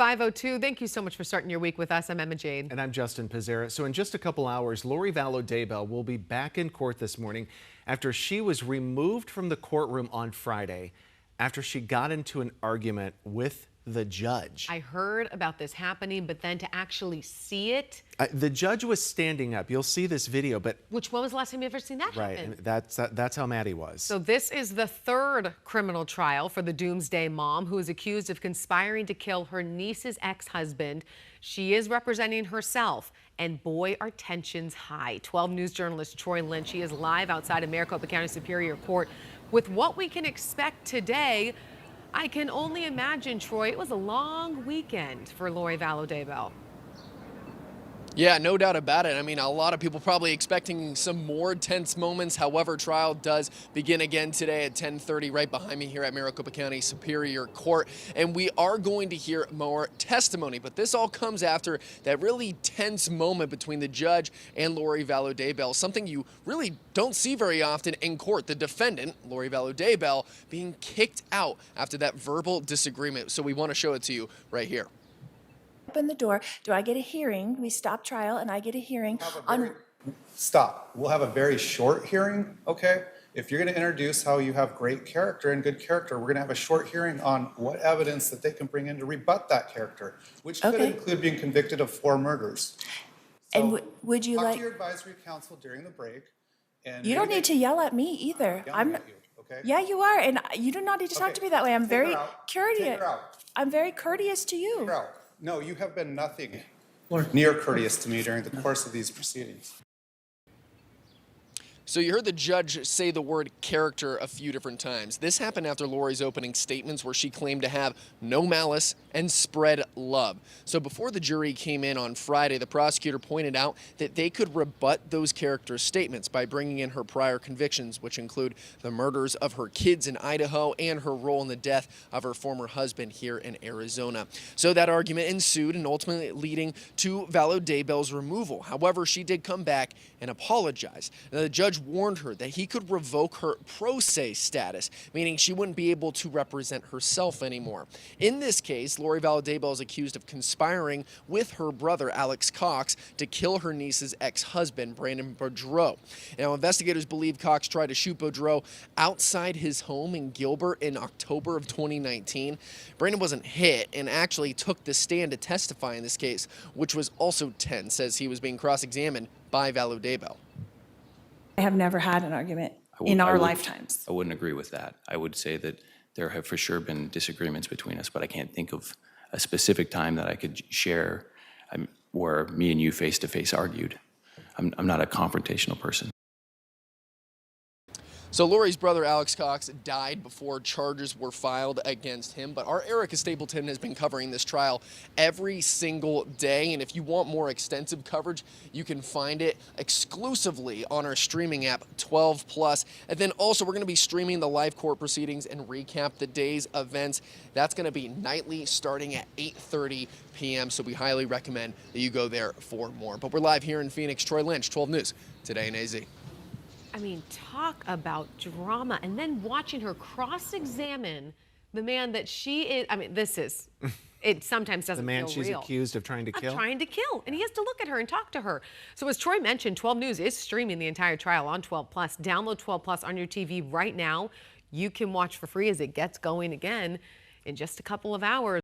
5:02. Thank you so much for starting your week with us. I'm Emma Jade. And I'm Justin Pizzera. So in just a couple hours, Vallow Daybell will be back in court this morning after she was removed from the courtroom on Friday after she got into an argument with the judge. I heard about this happening, but then to actually see it. The judge was standing up. You'll see this video, but... When was the last time you ever seen that right, happen? and that's how mad he was. So this is the third criminal trial for the Doomsday Mom, who is accused of conspiring to kill her niece's ex-husband. She is representing herself, and boy, are tensions high. 12 News journalist Troy Lynch, he is live outside of Maricopa County Superior Court with what we can expect today. I can only imagine, Troy, it was a long weekend for Vallow Daybell. Yeah, no doubt about it. I mean, a lot of people probably expecting some more tense moments. However, trial does begin again today at 10:30 right behind me here at Maricopa County Superior Court. And we are going to hear more testimony. But this all comes after that really tense moment between the judge and Vallow Daybell, something you really don't see very often in court. The defendant, Vallow Daybell, being kicked out after that verbal disagreement. So we want to show it to you right here. Open the door. Do I get a hearing? We stop trial and I get a hearing on... Stop. We'll have a very short hearing, okay? If you're going to introduce how you have great character and good character, we're going to have a short hearing on what evidence that they can bring in to rebut that character, which could include being convicted of 4 murders. So and would you talk like... to your advisory counsel during the break. And you don't need to yell at me either. I'm at you, okay? Yeah, you are, and you do not need to talk to me that way. I'm very courteous. Take her out. I'm very courteous to you. Take her out. No, you have been nothing near courteous to me during the course of these proceedings. So you heard the judge say the word character a few different times. This happened after Lori's opening statements where she claimed to have no malice and spread love. So before the jury came in on Friday, the prosecutor pointed out that they could rebut those character statements by bringing in her prior convictions, which include the murders of her kids in Idaho and her role in the death of her former husband here in Arizona. So that argument ensued and ultimately leading to Vallow Daybell's removal. However, she did come back and apologize. Now, the judge warned her that he could revoke her pro se status, meaning she wouldn't be able to represent herself anymore. In this case, Vallow Daybell is accused of conspiring with her brother, Alex Cox, to kill her niece's ex-husband, Brandon Boudreaux. Now, investigators believe Cox tried to shoot Boudreaux outside his home in Gilbert in October of 2019. Brandon wasn't hit and actually took the stand to testify in this case, which was also tense as he was being cross-examined by Vallow Daybell. I have never had an argument in our lifetimes. I wouldn't agree with that. I would say that there have for sure been disagreements between us, but I can't think of a specific time that I could share where me and you face-to-face argued. I'm not a confrontational person. So Lori's brother, Alex Cox, died before charges were filed against him, but our Erica Stapleton has been covering this trial every single day, and if you want more extensive coverage, you can find it exclusively on our streaming app, 12+. And then also, we're going to be streaming the live court proceedings and recap the day's events. That's going to be nightly starting at 8:30 p.m., so we highly recommend that you go there for more. But we're live here in Phoenix. Troy Lynch, 12 News, Today in AZ. I mean, talk about drama. And then watching her cross-examine the man that she is. I mean, this is, it sometimes doesn't feel real. The man she's accused of trying to kill? Trying to kill. And he has to look at her and talk to her. So as Troy mentioned, 12 News is streaming the entire trial on 12+. Download 12+ on your TV right now. You can watch for free as it gets going again in just a couple of hours.